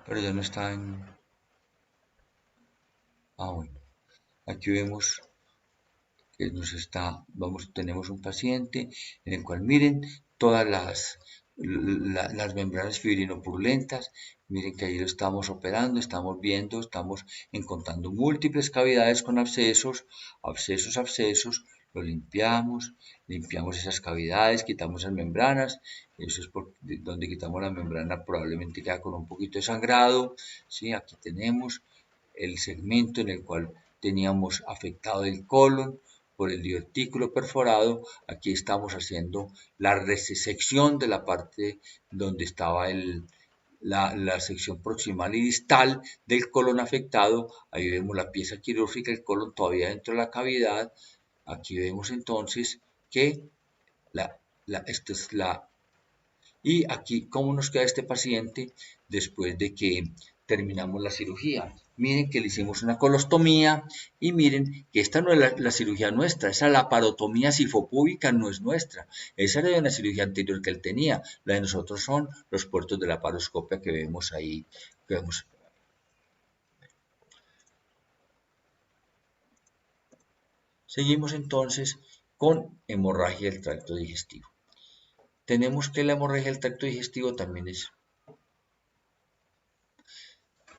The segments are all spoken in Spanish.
pero ya no está en... Ah, bueno. Aquí vemos que tenemos un paciente en el cual miren todas las membranas fibrinopurulentas, miren que ahí lo estamos operando, estamos viendo, estamos encontrando múltiples cavidades con abscesos, lo limpiamos esas cavidades, quitamos esas membranas, eso es donde quitamos la membrana probablemente queda con un poquito de sangrado, ¿sí? Aquí tenemos el segmento en el cual teníamos afectado el colon por el divertículo perforado. Aquí estamos haciendo la resección de la parte donde estaba la sección proximal y distal del colon afectado. Ahí vemos la pieza quirúrgica, el colon todavía dentro de la cavidad. Aquí vemos entonces que esto es la... Y aquí, ¿cómo nos queda este paciente después de que terminamos la cirugía? Miren que le hicimos una colostomía y miren que esta no es la cirugía nuestra, esa laparotomía sifopúbica no es nuestra, esa era de una cirugía anterior que él tenía, la de nosotros son los puertos de laparoscopia que vemos ahí, que vemos. Seguimos entonces con hemorragia del tracto digestivo. Tenemos que la hemorragia del tracto digestivo también es...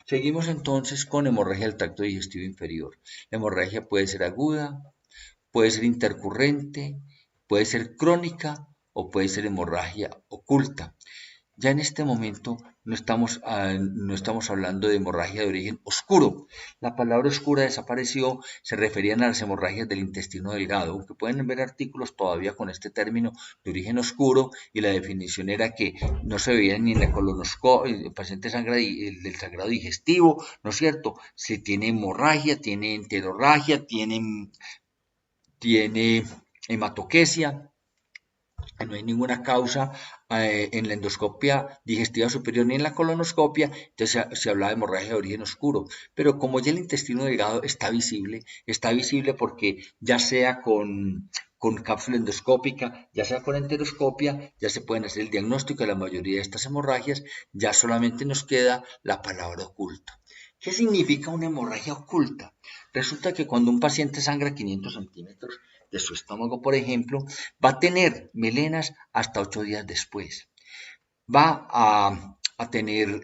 Seguimos entonces con hemorragia del tracto digestivo inferior. La hemorragia puede ser aguda, puede ser intercurrente, puede ser crónica o puede ser hemorragia oculta. Ya en este momento no estamos hablando de hemorragia de origen oscuro. La palabra oscura desapareció, se referían a las hemorragias del intestino delgado, aunque pueden ver artículos todavía con este término de origen oscuro y la definición era que no se veía ni en la colonoscopia, el paciente del sangrado digestivo, ¿no es cierto? Si tiene hemorragia, tiene enterorragia, tiene hematoquesia, no hay ninguna causa en la endoscopia digestiva superior ni en la colonoscopia, entonces se hablaba de hemorragia de origen oscuro, pero como ya el intestino delgado está visible porque ya sea con cápsula endoscópica, ya sea con enteroscopia, ya se pueden hacer el diagnóstico de la mayoría de estas hemorragias, ya solamente nos queda la palabra oculta. ¿Qué significa una hemorragia oculta? Resulta que cuando un paciente sangra 500 centímetros de su estómago, por ejemplo, va a tener melenas hasta 8 días después. Va a tener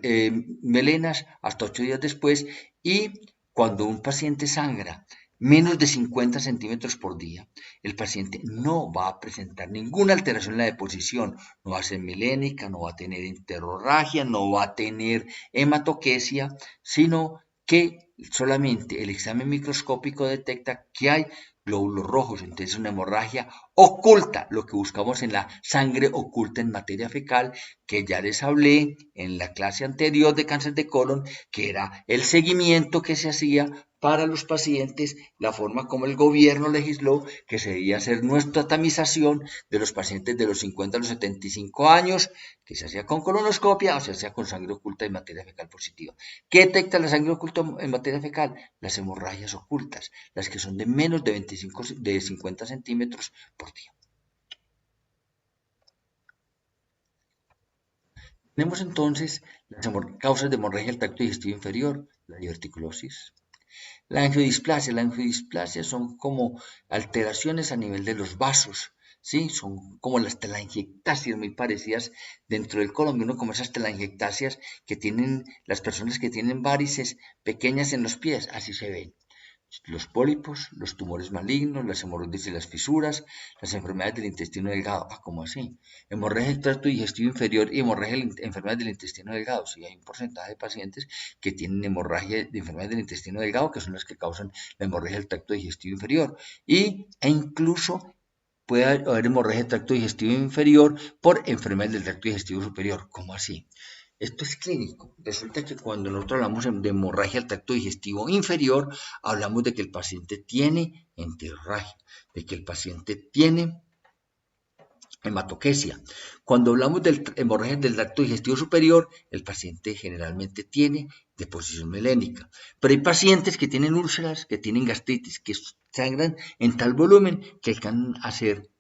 melenas hasta 8 días después y cuando un paciente sangra menos de 50 centímetros por día, el paciente no va a presentar ninguna alteración en la deposición, no va a ser melénica, no va a tener enterorragia, no va a tener hematoquesia, sino que solamente el examen microscópico detecta que hay glóbulos rojos, entonces una hemorragia oculta, lo que buscamos en la sangre oculta en materia fecal, que ya les hablé en la clase anterior de cáncer de colon, que era el seguimiento que se hacía para los pacientes, la forma como el gobierno legisló que se debía hacer nuestra tamización de los pacientes de los 50 a los 75 años, que se hacía con colonoscopia o se hacía con sangre oculta en materia fecal positiva. ¿Qué detecta la sangre oculta en materia fecal? Las hemorragias ocultas, las que son de menos de 50 centímetros por día. Tenemos entonces las causas de hemorragia del tracto digestivo inferior, la diverticulosis, la angiodisplasia. La angiodisplasia son como alteraciones a nivel de los vasos, ¿sí? Son como las telangiectasias muy parecidas dentro del colon, uno como esas telangiectasias que tienen las personas que tienen varices pequeñas en los pies, así se ven. Los pólipos, los tumores malignos, las hemorroides y las fisuras, las enfermedades del intestino delgado. Ah, ¿cómo así? Hemorragia del tracto digestivo inferior y hemorragia de enfermedades del intestino delgado. Sí, hay un porcentaje de pacientes que tienen hemorragia de enfermedades del intestino delgado, que son las que causan la hemorragia del tracto digestivo inferior. E incluso puede haber hemorragia del tracto digestivo inferior por enfermedades del tracto digestivo superior. ¿Cómo así? Esto es clínico. Resulta que cuando nosotros hablamos de hemorragia al tracto digestivo inferior, hablamos de que el paciente tiene enterorragia, de que el paciente tiene hematoquesia. Cuando hablamos de hemorragia del tracto digestivo superior, el paciente generalmente tiene deposición melénica. Pero hay pacientes que tienen úlceras, que tienen gastritis, que sangran en tal volumen que alcanzan a hacer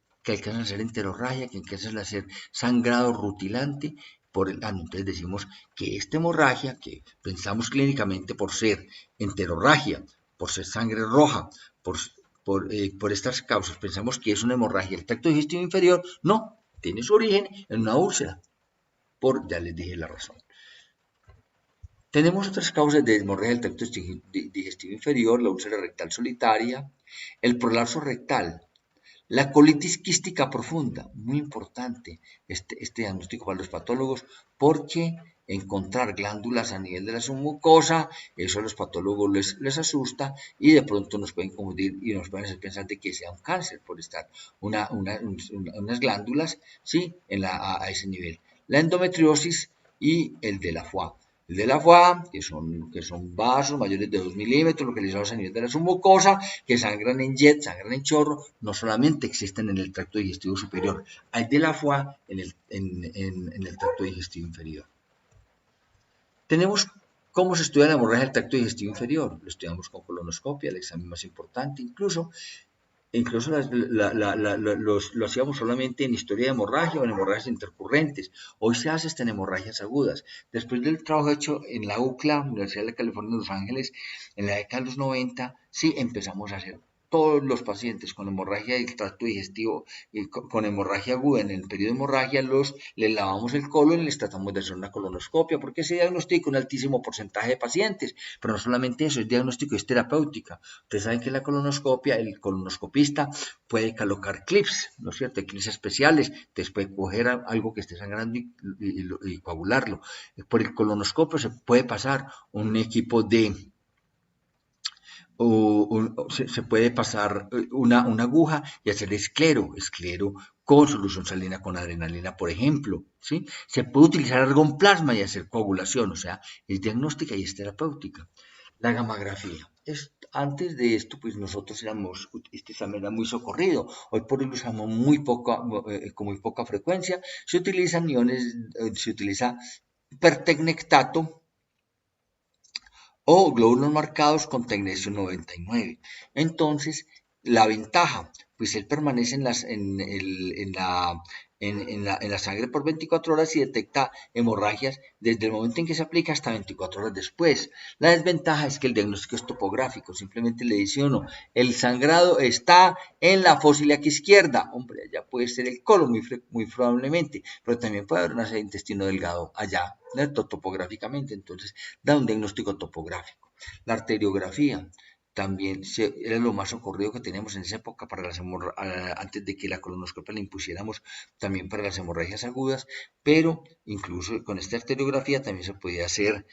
enterorragia, que alcanzan a hacer sangrado rutilante Entonces decimos que esta hemorragia, que pensamos clínicamente por ser enterorragia, por ser sangre roja, por estas causas, pensamos que es una hemorragia del tracto digestivo inferior. No, tiene su origen en una úlcera, ya les dije la razón. Tenemos otras causas de hemorragia del tracto digestivo inferior, la úlcera rectal solitaria, el prolapso rectal, la colitis quística profunda, muy importante este diagnóstico para los patólogos, porque encontrar glándulas a nivel de la submucosa, eso a los patólogos les asusta y de pronto nos pueden confundir y nos pueden hacer pensar de que sea un cáncer por estar unas glándulas, ¿sí? A ese nivel. La endometriosis y el de la foie. El de la foie, que son vasos mayores de 2 milímetros localizados a nivel de la submucosa, que sangran en jet, sangran en chorro, no solamente existen en el tracto digestivo superior, hay de la foie en el tracto digestivo inferior. Tenemos cómo se estudia la hemorragia del tracto digestivo inferior. Lo estudiamos con colonoscopia, el examen más importante, incluso lo hacíamos solamente en historia de hemorragia o en hemorragias intercurrentes. Hoy se hace hasta en hemorragias agudas. Después del trabajo hecho en la UCLA, Universidad de California de Los Ángeles, en la década de los 90, sí empezamos a hacer todos los pacientes con hemorragia del tracto digestivo y con hemorragia aguda en el periodo de hemorragia, les lavamos el colon y les tratamos de hacer una colonoscopia, porque ese diagnóstico un altísimo porcentaje de pacientes, pero no solamente eso, es diagnóstico, es terapéutica. Ustedes saben que la colonoscopia, el colonoscopista puede colocar clips, ¿no es cierto? Clips especiales, entonces puede coger algo que esté sangrando y coagularlo. Por el colonoscopio se puede pasar un equipo de se puede pasar una aguja y hacer esclero con solución salina con adrenalina, por ejemplo, ¿sí? Se puede utilizar argón plasma y hacer coagulación, o sea, es diagnóstica y es terapéutica. La gammagrafía. Antes de esto, pues nosotros este examen era muy socorrido. Hoy por hoy lo usamos con muy poca frecuencia. Se utilizan se utiliza pertecnectato o glóbulos marcados con tecnesio 99. Entonces, la ventaja, pues él permanece en la sangre por 24 horas y detecta hemorragias desde el momento en que se aplica hasta 24 horas después. La desventaja es que el diagnóstico es topográfico, simplemente le dice uno, el sangrado está en la fosa ilíaca izquierda. Hombre, allá puede ser el colon muy probablemente, pero también puede haber una sede de intestino delgado allá, topográficamente, entonces da un diagnóstico topográfico. La arteriografía también era lo más ocurrido que teníamos en esa época para antes de que la colonoscopia la impusiéramos también para las hemorragias agudas, pero incluso con esta arteriografía también se podía hacer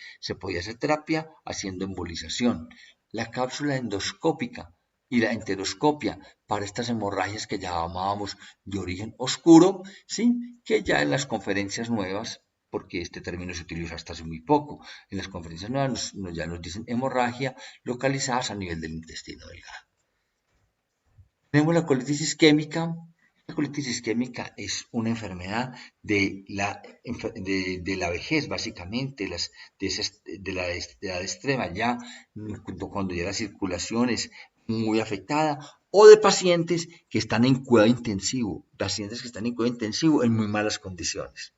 terapia haciendo embolización. La cápsula endoscópica y la enteroscopia para estas hemorragias que llamábamos de origen oscuro, ¿sí? Que ya en las conferencias nuevas, porque este término se utiliza hasta hace muy poco, en las conferencias nuevas ya nos dicen hemorragia localizadas a nivel del intestino delgado. Tenemos la colitis isquémica. La colitis isquémica es una enfermedad de la vejez, básicamente, de la edad extrema, ya cuando ya la circulación es muy afectada, o de pacientes que están en cuidado intensivo, en muy malas condiciones.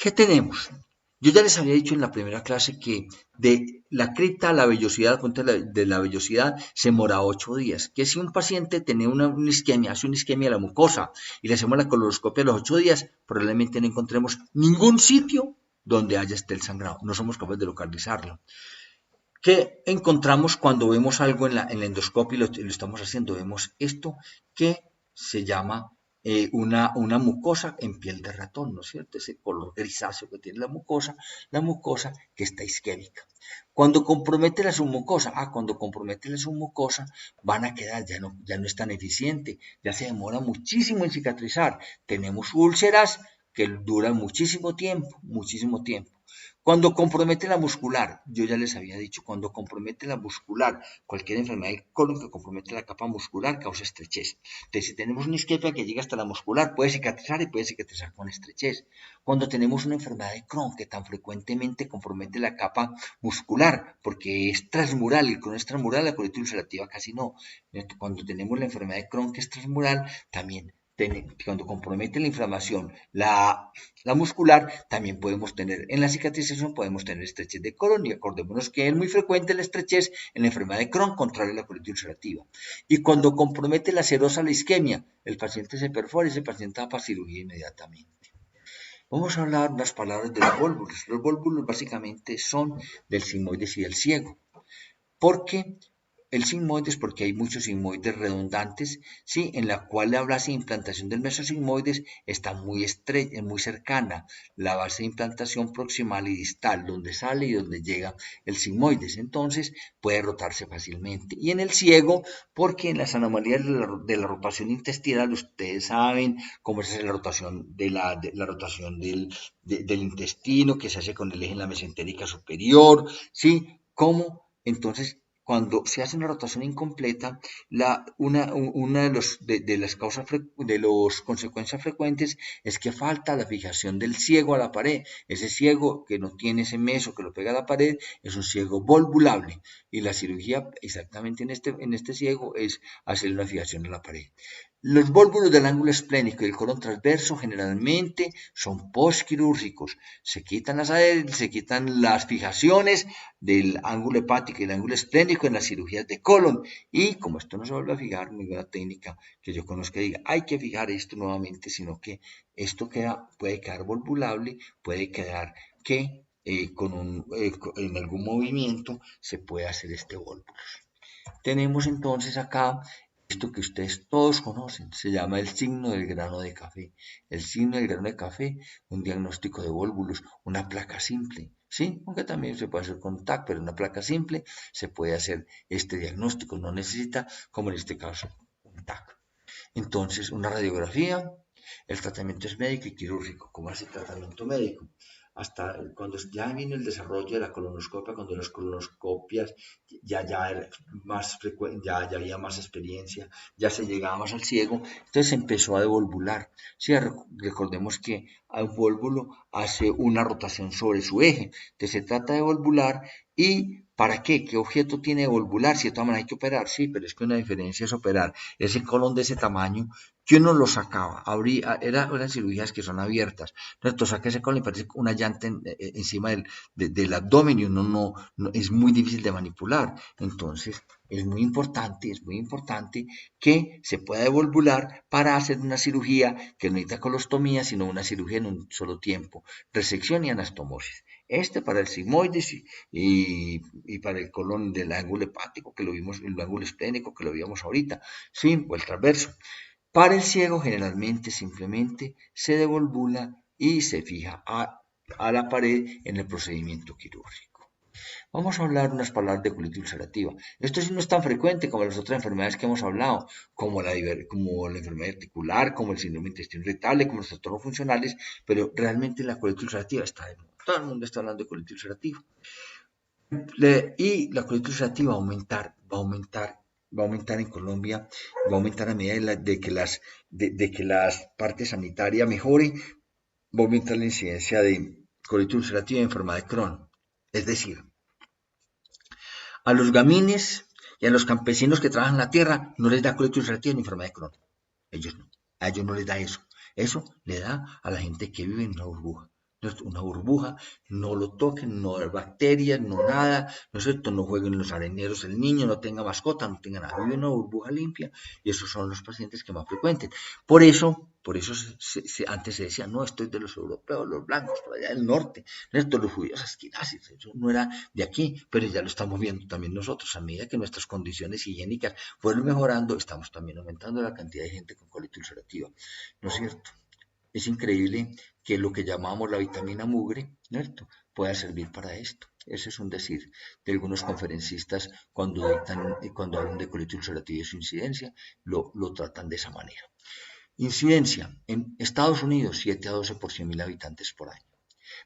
¿Qué tenemos? Yo ya les había dicho en la primera clase que de la cripta a la vellosidad, de la vellosidad, se demora 8 días. Que si un paciente tiene una isquemia, hace una isquemia de la mucosa y le hacemos la colonoscopia a los 8 días, probablemente no encontremos ningún sitio donde haya el sangrado. No somos capaces de localizarlo. ¿Qué encontramos cuando vemos algo en la endoscopia y lo estamos haciendo? Vemos esto que se llama una mucosa en piel de ratón, ¿no es cierto? Ese color grisáceo que tiene la mucosa que está isquémica. Cuando compromete la submucosa, van a quedar, ya no es tan eficiente, ya se demora muchísimo en cicatrizar. Tenemos úlceras que duran muchísimo tiempo. Cuando compromete la muscular, yo ya les había dicho, cuando compromete la muscular, cualquier enfermedad del colon que compromete la capa muscular causa estrechez. Entonces, si tenemos una isquemia que llega hasta la muscular, puede cicatrizar y puede cicatrizar con estrechez. Cuando tenemos una enfermedad de Crohn que tan frecuentemente compromete la capa muscular, porque es transmural, el Crohn es transmural, la colitis ulcerativa casi no. Cuando tenemos la enfermedad de Crohn que es transmural, también cuando compromete la inflamación, la muscular, también podemos tener, en la cicatrización podemos tener estrechez de colon, y acordémonos que es muy frecuente la estrechez en la enfermedad de Crohn, contrario a la colitis ulcerativa. Y cuando compromete la serosa, la isquemia, el paciente se perfora y ese paciente va para cirugía inmediatamente. Vamos a hablar unas palabras de los vólvulos. Los vólvulos básicamente son del sigmoides y del ciego. ¿Por qué el sigmoides? Porque hay muchos sigmoides redundantes, ¿sí? En la cual la base de implantación del mesosigmoides está muy estrecha, muy cercana. La base de implantación proximal y distal, donde sale y donde llega el sigmoides. Entonces puede rotarse fácilmente. Y en el ciego, porque en las anomalías de la rotación intestinal, ustedes saben cómo se hace la rotación, la rotación del intestino, que se hace con el eje en la mesentérica superior, ¿sí? ¿Cómo? Entonces, cuando se hace una rotación incompleta, una de las causas de las consecuencias frecuentes es que falta la fijación del ciego a la pared. Ese ciego que no tiene ese meso que lo pega a la pared es un ciego volvulable. Y la cirugía exactamente en este ciego es hacer una fijación a la pared. Los vólvulos del ángulo esplénico y el colon transverso generalmente son postquirúrgicos. Se quitan las fijaciones del ángulo hepático y el ángulo esplénico en las cirugías de colon. Y como esto no se vuelve a fijar, muy buena técnica que yo conozco que diga, hay que fijar esto nuevamente, sino que esto puede quedar volvulable, puede quedar que en algún movimiento se puede hacer este vólvulo. Tenemos entonces acá esto que ustedes todos conocen, se llama el signo del grano de café. El signo del grano de café, un diagnóstico de vólvulos, una placa simple, ¿sí? Aunque también se puede hacer con TAC, pero una placa simple se puede hacer este diagnóstico, no necesita, como en este caso, un TAC. Entonces, una radiografía, el tratamiento es médico y quirúrgico. ¿Cómo hace el tratamiento médico? Hasta cuando ya vino el desarrollo de la colonoscopia, cuando las colonoscopias era más frecuente, ya había más experiencia, ya se llegaba más al ciego, entonces se empezó a devolvular. Sí, recordemos que un vólvulo hace una rotación sobre su eje, entonces se trata de volvular. ¿Y para qué? ¿Qué objeto tiene de volvular? Si de todas maneras hay que operar, sí, pero es que una diferencia es operar ese colon de ese tamaño, que uno lo sacaba, eran cirugías que son abiertas, entonces saca ese colon y parece una llanta encima del abdomen y uno no, es muy difícil de manipular, entonces es muy importante que se pueda devolvular para hacer una cirugía que no necesita colostomía, sino una cirugía en un solo tiempo, resección y anastomosis. Este para el sigmoides y para el colon del ángulo hepático, que lo vimos, el ángulo esplénico, que lo vimos ahorita, ¿sí? O el transverso. Para el ciego, generalmente simplemente se devolvula y se fija a la pared en el procedimiento quirúrgico. Vamos a hablar unas palabras de colitis ulcerativa. Esto sí no es tan frecuente como las otras enfermedades que hemos hablado, como la enfermedad articular, como el síndrome intestino irritable, como los trastornos funcionales, pero realmente la colitis ulcerativa está de moda. Todo el mundo está hablando de colitis ulcerativa. Y la colitis ulcerativa va a aumentar en Colombia, va a aumentar a medida de que las partes sanitarias mejoren, va a aumentar la incidencia de colitis ulcerativa y enfermedad de Crohn. Es decir, a los gamines y a los campesinos que trabajan la tierra no les da colitis ulcerativa ni enfermedad de Crohn. Ellos no. A ellos no les da eso. Eso le da a la gente que vive en una burbuja. Una burbuja, no lo toquen, no hay bacterias, no nada, ¿no es cierto? No jueguen en los areneros el niño, no tenga mascota, no tenga nada, vive en una burbuja limpia y esos son los pacientes que más frecuenten. Por eso antes se decía, no, esto es de los europeos, los blancos, por allá del norte, ¿no es cierto? Los judíos asquenazis, eso no era de aquí, pero ya lo estamos viendo también nosotros, a medida que nuestras condiciones higiénicas fueron mejorando, estamos también aumentando la cantidad de gente con colitis ulcerativa, ¿no es cierto? Es increíble que lo que llamamos la vitamina mugre, ¿cierto?, pueda servir para esto. Ese es un decir de algunos conferencistas cuando hablan de colitis ulcerativa y su incidencia, lo tratan de esa manera. Incidencia en Estados Unidos, 7 a 12 por 100.000 habitantes por año.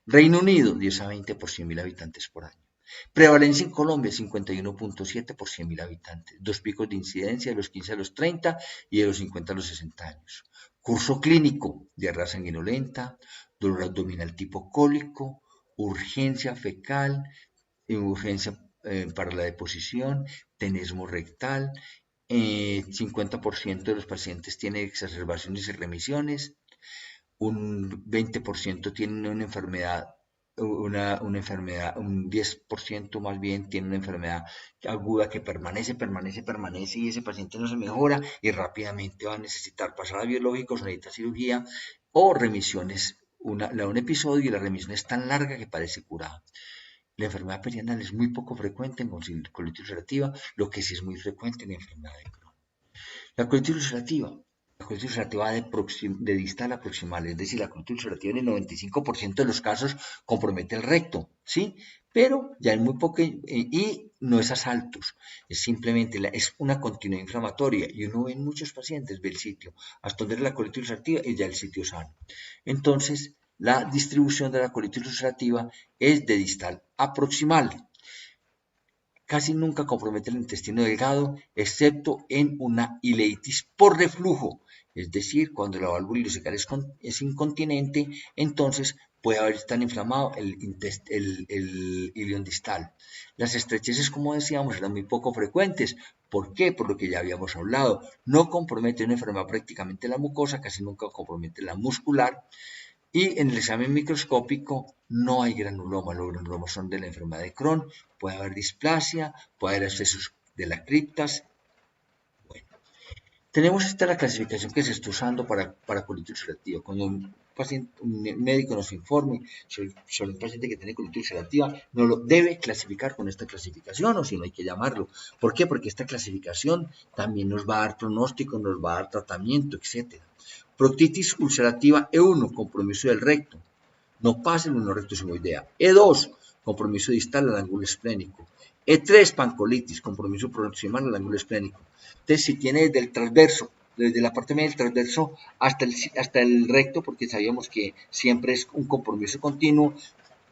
Reino Unido, 10 a 20 por 100.000 habitantes por año. Prevalencia en Colombia, 51.7 por 100.000 habitantes. Dos picos de incidencia de los 15 a los 30 y de los 50 a los 60 años. Curso clínico, diarrea sanguinolenta, dolor abdominal tipo cólico, urgencia fecal, urgencia para la deposición, tenesmo rectal, 50% de los pacientes tienen exacerbaciones y remisiones, un 20% tienen una enfermedad, un 10% más bien tiene una enfermedad aguda que permanece, y ese paciente no se mejora y rápidamente va a necesitar pasar a biológicos, necesita cirugía o remisiones. Le da un episodio y la remisión es tan larga que parece curada. La enfermedad perianal es muy poco frecuente en colitis ulcerativa, lo que sí es muy frecuente en la enfermedad de Crohn. La colitis ulcerativa. La colitis ulcerativa va de distal a proximal, es decir, la colitis ulcerativa en el 95% de los casos compromete el recto, ¿sí? Pero ya en muy poco, y no es a saltos, es simplemente es una continuidad inflamatoria y uno ve en muchos pacientes, ve el sitio, hasta donde es la colitis ulcerativa y ya el sitio sano. Entonces, la distribución de la colitis ulcerativa es de distal a proximal. Casi nunca compromete el intestino delgado, excepto en una ileitis por reflujo, es decir, cuando la válvula ileocecal es incontinente, entonces puede haber tan inflamado el ilion distal. Las estrecheces, como decíamos, eran muy poco frecuentes. ¿Por qué? Por lo que ya habíamos hablado. No compromete una enfermedad prácticamente la mucosa, casi nunca compromete la muscular. Y en el examen microscópico no hay granuloma, los granulomas son de la enfermedad de Crohn, puede haber displasia, puede haber excesos de las criptas. Bueno, tenemos esta la clasificación que se está usando para colitis ulcerativa. Cuando un médico nos informe sobre un paciente que tiene colitis ulcerativa, no lo debe clasificar con esta clasificación, o si no hay que llamarlo. ¿Por qué? Porque esta clasificación también nos va a dar pronóstico, nos va a dar tratamiento, etc. Proctitis ulcerativa E1, compromiso del recto, no pasa el recto sigmoidea. E2, compromiso distal al ángulo esplénico. E3, pancolitis, compromiso proximal al ángulo esplénico. Entonces, si tiene desde el transverso, desde la parte media del transverso hasta el recto, porque sabíamos que siempre es un compromiso continuo,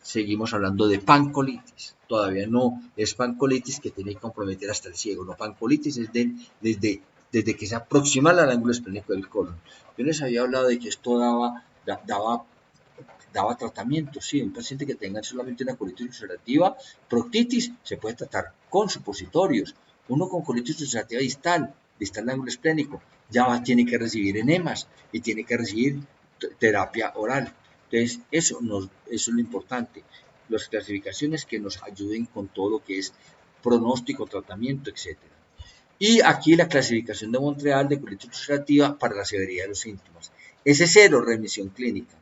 seguimos hablando de pancolitis. Todavía no es pancolitis que tiene que comprometer hasta el ciego. No, pancolitis es desde que se aproxima al ángulo esplénico del colon. Yo les había hablado de que esto daba tratamiento. Sí, un paciente que tenga solamente una colitis ulcerativa, proctitis, se puede tratar con supositorios. Uno con colitis ulcerativa distal del ángulo esplénico, ya tiene que recibir enemas y tiene que recibir terapia oral. Entonces, eso es lo importante. Las clasificaciones que nos ayuden con todo lo que es pronóstico, tratamiento, etc. Y aquí la clasificación de Montreal de colitis ulcerativa para la severidad de los síntomas. S0, remisión clínica.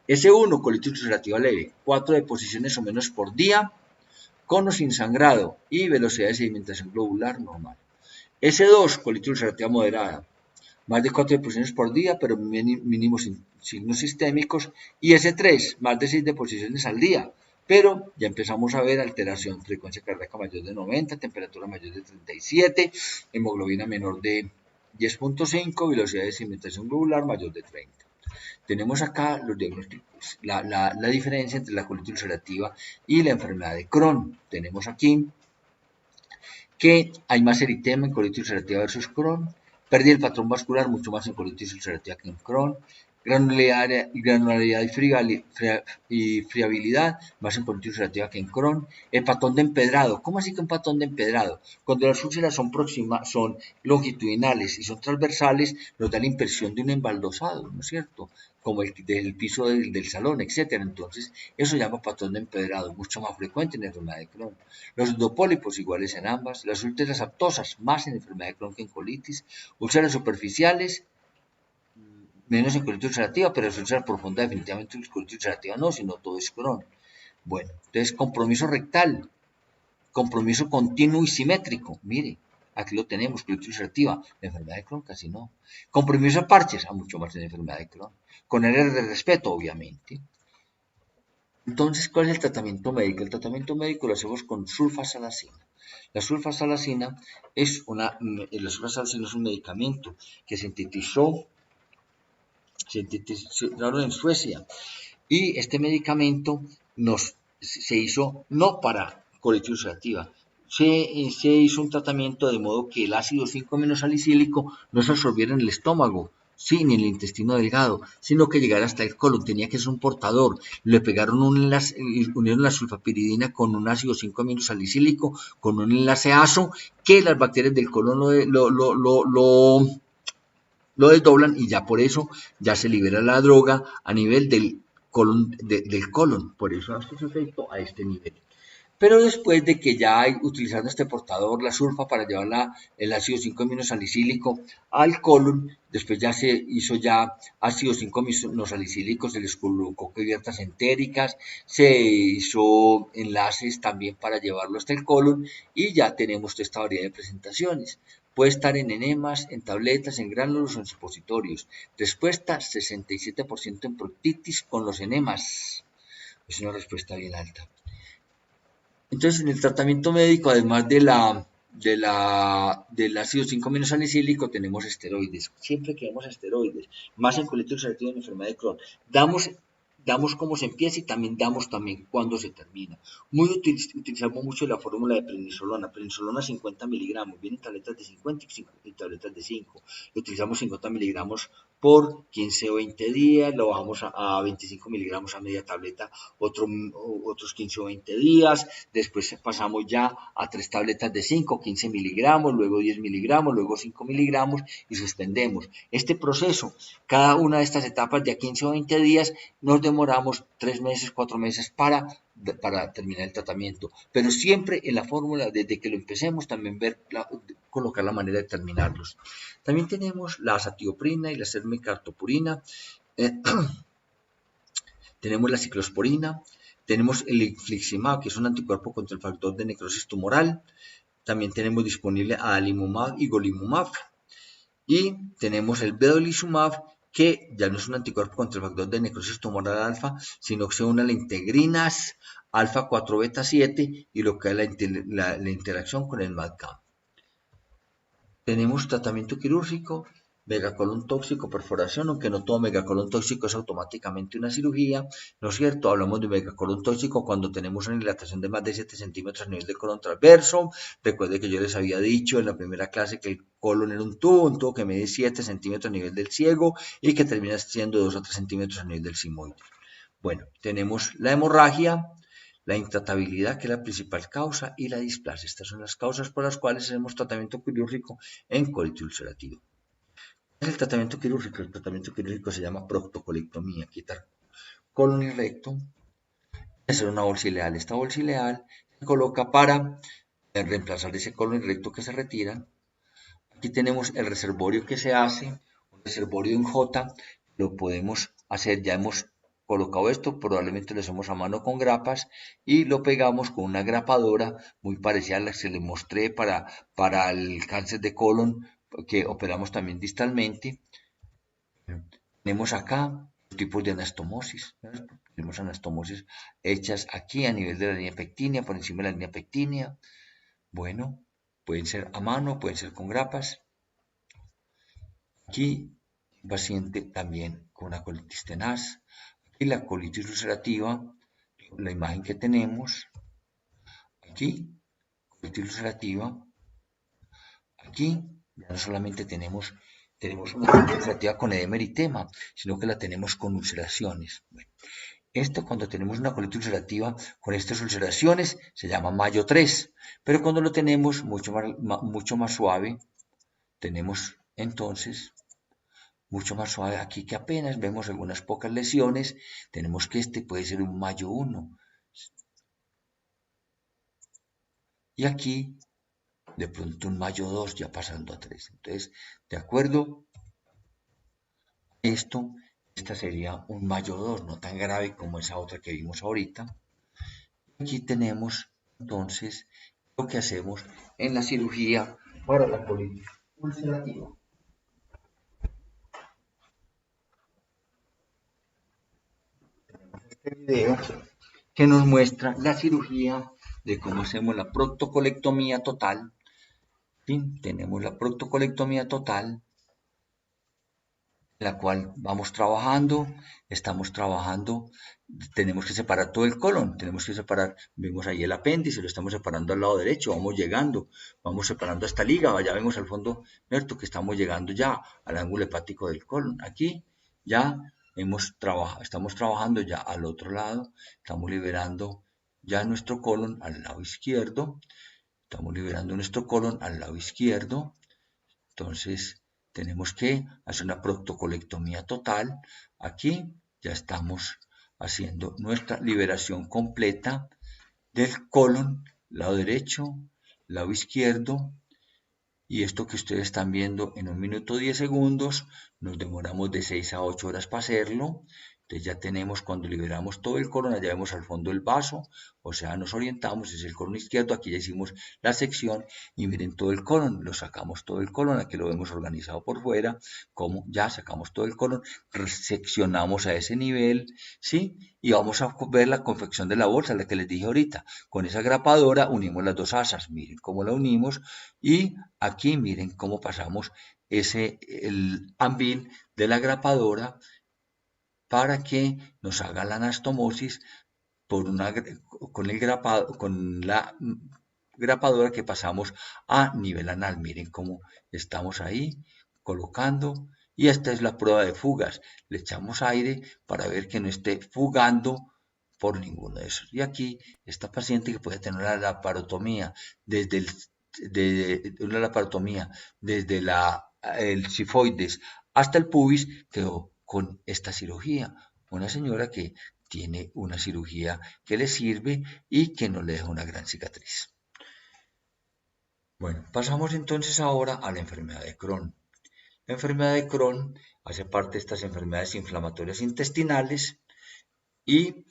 S1, colitis ulcerativa leve, 4 deposiciones o menos por día, con o sin sangrado y velocidad de sedimentación globular normal. S2, colitis ulcerativa moderada, más de 4 deposiciones por día, pero mínimo signos sistémicos. Y S3, más de 6 deposiciones al día, pero ya empezamos a ver alteración, frecuencia cardíaca mayor de 90, temperatura mayor de 37, hemoglobina menor de 10.5, velocidad de sedimentación globular mayor de 30. Tenemos acá los diagnósticos, la diferencia entre la colitis ulcerativa y la enfermedad de Crohn. Tenemos aquí que hay más eritema en colitis ulcerativa versus Crohn, pérdida del patrón vascular mucho más en colitis ulcerativa que en Crohn, granularidad y friabilidad más en colitis ulcerativa que en Crohn, el patrón de empedrado. ¿Cómo así que un patrón de empedrado? Cuando las úlceras son longitudinales y son transversales, nos da la impresión de un embaldosado, ¿no es cierto? Como el del piso del salón, etcétera. Entonces, eso se llama patrón de empedrado, mucho más frecuente en la enfermedad de Crohn. Los endopólipos iguales en ambas, las úlceras aptosas más en enfermedad de Crohn que en colitis, úlceras superficiales menos en colitis ulcerativa, pero es úlcera profunda definitivamente en colitis ulcerativa no, sino todo es Crohn. Bueno, entonces compromiso rectal, compromiso continuo y simétrico, mire, aquí lo tenemos, colitis ulcerativa, la enfermedad de Crohn casi no. Compromiso de parches, a mucho más en la enfermedad de Crohn, con áreas de respeto, obviamente. Entonces, ¿cuál es el tratamiento médico? El tratamiento médico lo hacemos con sulfasalacina. La sulfasalacina es un medicamento que sintetizaron en Suecia. Y este medicamento se hizo no para colitis ulcerativa, se hizo un tratamiento de modo que el ácido 5-aminosalicílico no se absorbiera en el estómago, sí, ni el intestino delgado, sino que llegara hasta el colon, tenía que ser un portador. Le pegaron un enlace, unieron la sulfapiridina con un ácido 5-amino salicílico, con un enlace ASO, que las bacterias del colon lo desdoblan y ya por eso ya se libera la droga a nivel del colon, del colon. Por eso hace su efecto a este nivel. Pero después de que ya hay, utilizando este portador, la sulfa para llevar el ácido 5-amino salicílico al colon, después ya se hizo ya ácido 5-amino salicílico, se les colocó cubiertas entéricas, se hizo enlaces también para llevarlo hasta el colon y ya tenemos toda esta variedad de presentaciones. Puede estar en enemas, en tabletas, en gránulos o en supositorios. Respuesta 67% en proctitis con los enemas. Es una respuesta bien alta. Entonces, en el tratamiento médico, además del ácido 5-amino salicílico, tenemos esteroides. Siempre que damos esteroides, más en colitis ulcerativa y en enfermedad de Crohn, damos cómo se empieza y también damos cuándo se termina. Utilizamos mucho la fórmula de prednisolona 50 miligramos, vienen tabletas de 50 y tabletas de 5. Utilizamos 50 miligramos por 15 o 20 días, lo bajamos a 25 miligramos a media tableta, otros 15 o 20 días, después pasamos ya a 3 tabletas de 5, 15 miligramos, luego 10 miligramos, luego 5 miligramos y suspendemos. Este proceso, cada una de estas etapas de a 15 o 20 días, nos demoramos 3 meses, 4 meses para terminar el tratamiento, pero siempre en la fórmula, desde que lo empecemos, también colocar la manera de terminarlos. También tenemos la azatioprina y la sermicartopurina, tenemos la ciclosporina, tenemos el infliximab, que es un anticuerpo contra el factor de necrosis tumoral, también tenemos disponible adalimumab y golimumab, y tenemos el vedolizumab, que ya no es un anticuerpo contra el factor de necrosis tumoral alfa, sino que se une a la integrinas alfa 4 beta 7 y lo que es la interacción con el MADCAM. Tenemos tratamiento quirúrgico, megacolon tóxico, perforación, aunque no todo megacolon tóxico es automáticamente una cirugía, ¿no es cierto? Hablamos de megacolon tóxico cuando tenemos una dilatación de más de 7 centímetros a nivel del colon transverso. Recuerde que yo les había dicho en la primera clase que el colon era un tubo que mide 7 centímetros a nivel del ciego y que termina siendo 2 o 3 centímetros a nivel del sigmoide. Bueno, tenemos la hemorragia, la intratabilidad, que es la principal causa, y la displasia. Estas son las causas por las cuales hacemos tratamiento quirúrgico en colitis ulcerativa. ¿Qué es el tratamiento quirúrgico? El tratamiento quirúrgico se llama proctocolectomía, quitar colon y recto, hacer una bolsa ileal. Esta bolsa ileal se coloca para reemplazar ese colon y recto que se retiran. Aquí tenemos el reservorio que se hace, un reservorio en J, lo podemos hacer, ya hemos colocado esto, probablemente lo hacemos a mano con grapas y lo pegamos con una grapadora muy parecida a la que se le mostré para el cáncer de colon, que operamos también distalmente. Tenemos acá tipos de anastomosis, ¿no? Tenemos anastomosis hechas aquí a nivel de la línea pectínea, por encima de la línea pectínea. Bueno, pueden ser a mano, pueden ser con grapas. Aquí un paciente también con una colitis tenaz. Aquí la colitis ulcerativa, la imagen que tenemos. Aquí, colitis ulcerativa. Aquí ya no solamente tenemos una colitis ulcerativa con edema eritema, sino que la tenemos con ulceraciones. Bueno, esto cuando tenemos una colitis ulcerativa con estas ulceraciones se llama Mayo 3, pero cuando lo tenemos mucho más suave, tenemos entonces mucho más suave aquí que apenas vemos algunas pocas lesiones, tenemos que este puede ser un Mayo 1. Y aquí, de pronto un Mayo 2 ya pasando a 3. Entonces, de acuerdo a esto, esta sería un Mayo 2, no tan grave como esa otra que vimos ahorita. Aquí tenemos entonces lo que hacemos en la cirugía para la colitis ulcerativa. Este video que nos muestra la cirugía de cómo hacemos la proctocolectomía total. ¿Sí? Tenemos la proctocolectomía total. en la cual estamos trabajando, tenemos que separar todo el colon, tenemos que separar, vemos ahí el apéndice, lo estamos separando al lado derecho, vamos llegando, vamos separando hasta el hígado, ya vemos al fondo muerto que estamos llegando ya al ángulo hepático del colon. Aquí ya estamos trabajando ya al otro lado, estamos liberando ya nuestro colon al lado izquierdo, estamos liberando nuestro colon al lado izquierdo, entonces tenemos que hacer una proctocolectomía total. Aquí ya estamos haciendo nuestra liberación completa del colon, lado derecho, lado izquierdo. Y esto que ustedes están viendo en 1 minuto 10 segundos, nos demoramos de 6 a 8 horas para hacerlo. Entonces ya tenemos, cuando liberamos todo el colon, allá vemos al fondo el vaso, o sea, nos orientamos, es el colon izquierdo, aquí ya hicimos la sección y miren todo el colon, lo sacamos todo el colon, aquí lo vemos organizado por fuera, como ya sacamos todo el colon, seccionamos a ese nivel, ¿sí? Y vamos a ver la confección de la bolsa, la que les dije ahorita. Con esa grapadora unimos las dos asas, miren cómo la unimos y aquí miren cómo pasamos el ambil de la grapadora para que nos haga la anastomosis con la grapadora que pasamos a nivel anal. Miren cómo estamos ahí colocando. Y esta es la prueba de fugas. Le echamos aire para ver que no esté fugando por ninguno de esos. Y aquí esta paciente que puede tener una laparotomía desde el sifoides hasta el pubis, quedó con esta cirugía. Una señora que tiene una cirugía que le sirve y que no le deja una gran cicatriz. Bueno, pasamos entonces ahora a la enfermedad de Crohn. La enfermedad de Crohn hace parte de estas enfermedades inflamatorias intestinales y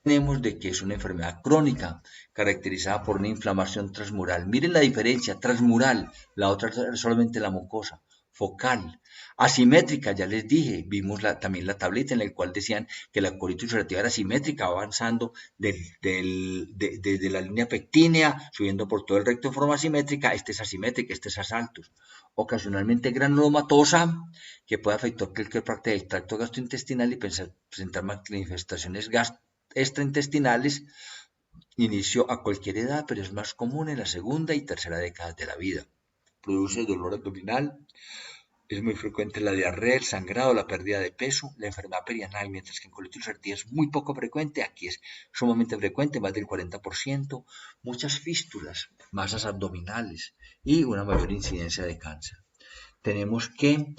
tenemos de que es una enfermedad crónica caracterizada por una inflamación transmural. Miren la diferencia, transmural, la otra es solamente la mucosa, focal, asimétrica, ya les dije, vimos también la tablita en la cual decían que la colitis ulcerativa era simétrica, va avanzando desde la línea pectínea, subiendo por todo el recto de forma asimétrica, esta es asimétrica, este es asaltos. Ocasionalmente granulomatosa, que puede afectar cualquier parte del tracto gastrointestinal y presentar manifestaciones extraintestinales. Inició a cualquier edad, pero es más común en la segunda y tercera década de la vida. Produce dolor abdominal, es muy frecuente la diarrea, el sangrado, la pérdida de peso, la enfermedad perianal, mientras que en colitis ulcerativa es muy poco frecuente, aquí es sumamente frecuente, más del 40%, muchas fístulas, masas abdominales y una mayor incidencia de cáncer. Tenemos que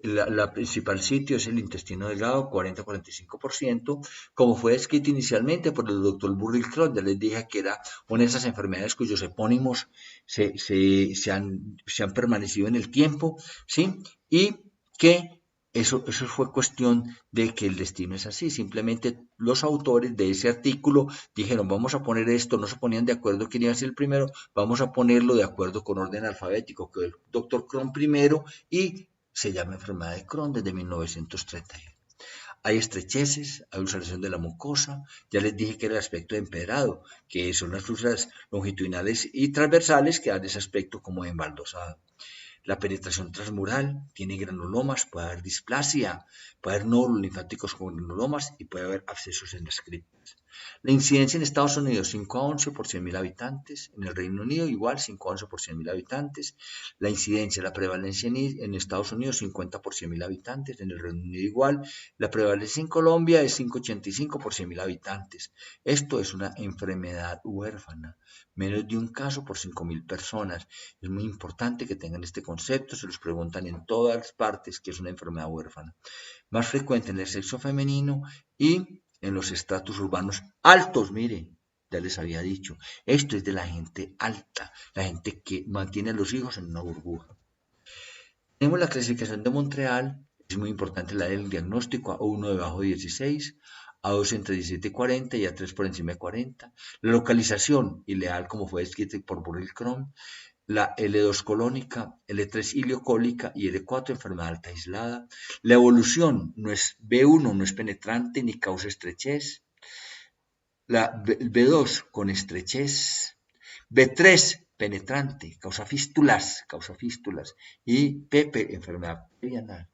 la principal sitio es el intestino delgado, 40-45%, como fue descrito inicialmente por el doctor Burrill Crohn. Ya les dije que era una de esas enfermedades cuyos epónimos se han permanecido en el tiempo, ¿sí? Y que eso fue cuestión de que el destino es así. Simplemente los autores de ese artículo dijeron, vamos a poner esto, no se ponían de acuerdo quién iba a ser el primero, vamos a ponerlo de acuerdo con orden alfabético, que el doctor Crohn primero y se llama enfermedad de Crohn desde 1931. Hay estrecheces, hay ulceración de la mucosa, ya les dije que era el aspecto de empedrado, que son las úlceras longitudinales y transversales que dan ese aspecto como embaldosado. La penetración transmural tiene granulomas, puede haber displasia, puede haber nódulos linfáticos con granulomas y puede haber abscesos en las criptas. La incidencia en Estados Unidos 5 a 11 por 100.000 habitantes, en el Reino Unido igual 5 a 11 por 100.000 habitantes, la incidencia, la prevalencia en Estados Unidos 50 por 100.000 habitantes, en el Reino Unido igual, la prevalencia en Colombia es 5,85 por 100.000 habitantes. Esto es una enfermedad huérfana, menos de un caso por 5.000 personas. Es muy importante que tengan este concepto, se los preguntan en todas partes que es una enfermedad huérfana. Más frecuente en el sexo femenino y en los estratos urbanos altos, miren, ya les había dicho, esto es de la gente alta, la gente que mantiene a los hijos en una burbuja. Tenemos la clasificación de Montreal, es muy importante la del diagnóstico, A1 debajo de 16, A2 entre 17 y 40 y A3 por encima de 40. La localización ileal, como fue descrito por Burrill Crohn, la L2 colónica, L3 ileocólica y L4 enfermedad alta aislada. La evolución no es B1, no es penetrante ni causa estrechez. La B2 con estrechez. B3 penetrante, causa fístulas, y Pepe, enfermedad perianal.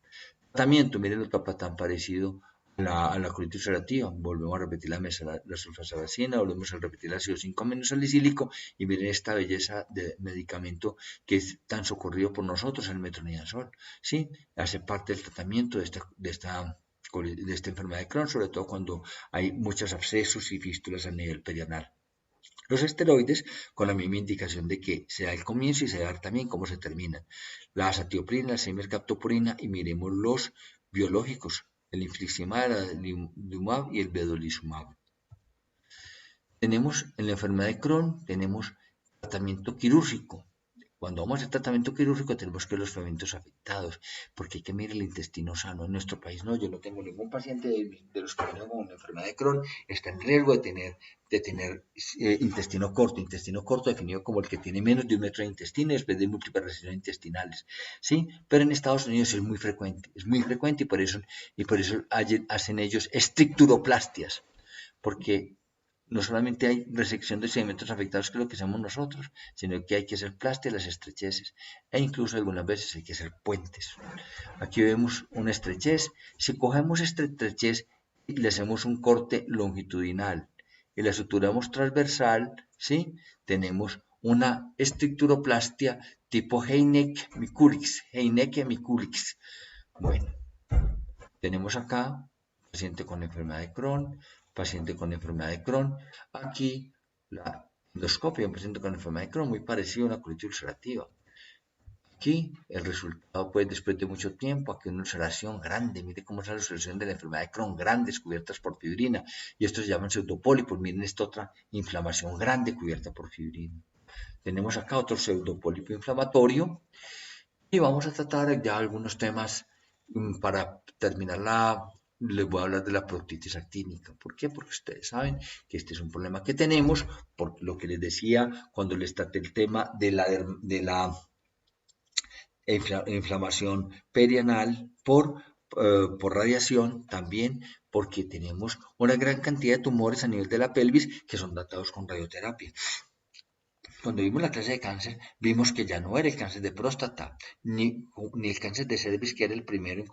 Tratamiento, miren lo tan parecido a la colitis ulcerativa. Volvemos a repetir la sulfasalazina, volvemos a repetir el ácido 5-salicílico y miren esta belleza de medicamento que es tan socorrido por nosotros, el metronidazol. ¿Sí? Hace parte del tratamiento de esta enfermedad de Crohn, sobre todo cuando hay muchos abscesos y fístulas a nivel perianal. Los esteroides, con la misma indicación de que se da el comienzo y se da también cómo se terminan. La azatioprina, la semercaptoprina y miremos los biológicos, el infliximab, el adalimumab y el vedolizumab. Tenemos en la enfermedad de Crohn, tenemos tratamiento quirúrgico. Cuando vamos a hacer tratamiento quirúrgico tenemos que ver los fragmentos afectados, porque hay que mirar el intestino sano. En nuestro país no, yo no tengo ningún paciente de los que vienen con una enfermedad de Crohn está en riesgo de tener intestino corto definido como el que tiene menos de 1 metro de intestino después de múltiples lesiones intestinales, ¿sí? Pero en Estados Unidos es muy frecuente y por eso hacen ellos estricturoplastias, porque no solamente hay resección de sedimentos afectados, que es lo que hacemos nosotros, sino que hay que hacer plastia de las estrecheces e incluso algunas veces hay que hacer puentes. Aquí vemos una estrechez. Si cogemos esta estrechez y le hacemos un corte longitudinal y la suturamos transversal, ¿sí? Tenemos una estructuroplastia tipo Heineck-Mikulix. Bueno, tenemos acá paciente con enfermedad de Crohn, Aquí la endoscopia, un paciente con enfermedad de Crohn, muy parecido a una colitis ulcerativa. Aquí el resultado, pues, después de mucho tiempo, aquí una ulceración grande, mire cómo es la ulceración de la enfermedad de Crohn, grandes, cubiertas por fibrina, y estos se llaman pseudopólipos, miren esta otra inflamación grande cubierta por fibrina. Tenemos acá otro pseudopólipo inflamatorio, y vamos a tratar ya algunos temas para terminar les voy a hablar de la proctitis actínica. ¿Por qué? Porque ustedes saben que este es un problema que tenemos, por lo que les decía cuando les traté el tema de la inflamación perianal por radiación, también porque tenemos una gran cantidad de tumores a nivel de la pelvis que son tratados con radioterapia. Cuando vimos la clase de cáncer, vimos que ya no era el cáncer de próstata, ni el cáncer de cervix, que era el primero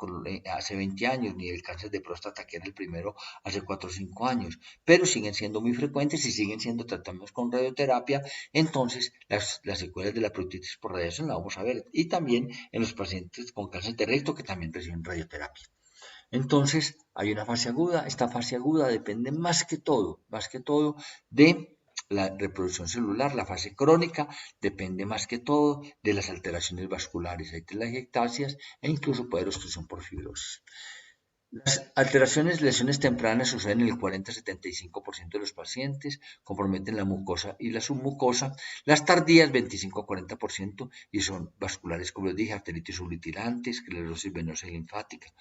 hace 20 años, ni el cáncer de próstata, que era el primero hace 4 o 5 años, pero siguen siendo muy frecuentes y siguen siendo tratados con radioterapia. Entonces, las secuelas de la proctitis por radiación la vamos a ver, y también en los pacientes con cáncer de recto que también reciben radioterapia. Entonces, hay una fase aguda. Esta fase aguda depende más que todo de la reproducción celular. La fase crónica depende más que todo de las alteraciones vasculares, hay telangiectasias e incluso puede haber obstrucción por fibrosis. Las alteraciones, lesiones tempranas suceden en el 40-75% de los pacientes, comprometen la mucosa y la submucosa. Las tardías, 25-40%, y son vasculares, como les dije, arteritis sublitilantes, esclerosis venosa y linfática,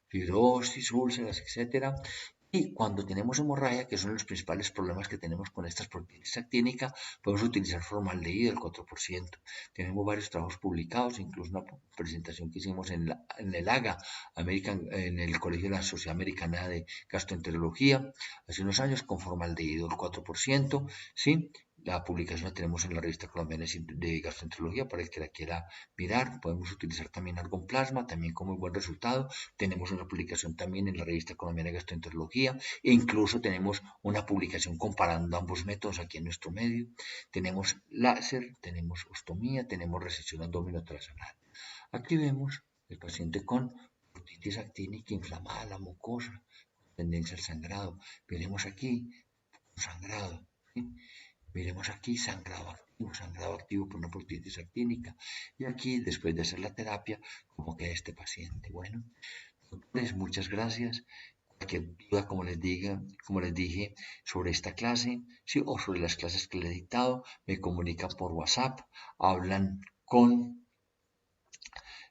fibrosis, úlceras, etc. Y cuando tenemos hemorragia, que son los principales problemas que tenemos con estas proctitis actínica, podemos utilizar formaldehído del 4%. Tenemos varios trabajos publicados, incluso una presentación que hicimos en el AGA, en el Colegio de la Sociedad Americana de Gastroenterología, hace unos años, con formaldehído del 4%, ¿sí? La publicación la tenemos en la revista colombiana de gastroenterología para el que la quiera mirar. Podemos utilizar también argon plasma, también con muy buen resultado. Tenemos una publicación también en la revista colombiana de gastroenterología e incluso tenemos una publicación comparando ambos métodos aquí en nuestro medio. Tenemos láser, tenemos ostomía, tenemos resección abdominotransanal. Aquí vemos el paciente con proctitis actínica inflamada, la mucosa, con tendencia al sangrado. Veremos aquí sangrado, ¿sí? Miremos aquí sangrado activo por una proctitis actínica. Y aquí, después de hacer la terapia, cómo queda este paciente. Bueno, doctores, muchas gracias. Cualquier duda, como les dije, sobre esta clase, sí, o sobre las clases que les he dictado, me comunican por WhatsApp, hablan con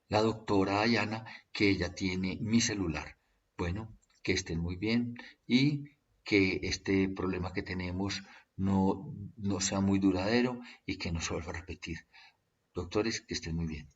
la doctora Dayana, que ella tiene mi celular. Bueno, que estén muy bien y que este problema que tenemos no sea muy duradero y que no se vuelva a repetir. Doctores, que estén muy bien.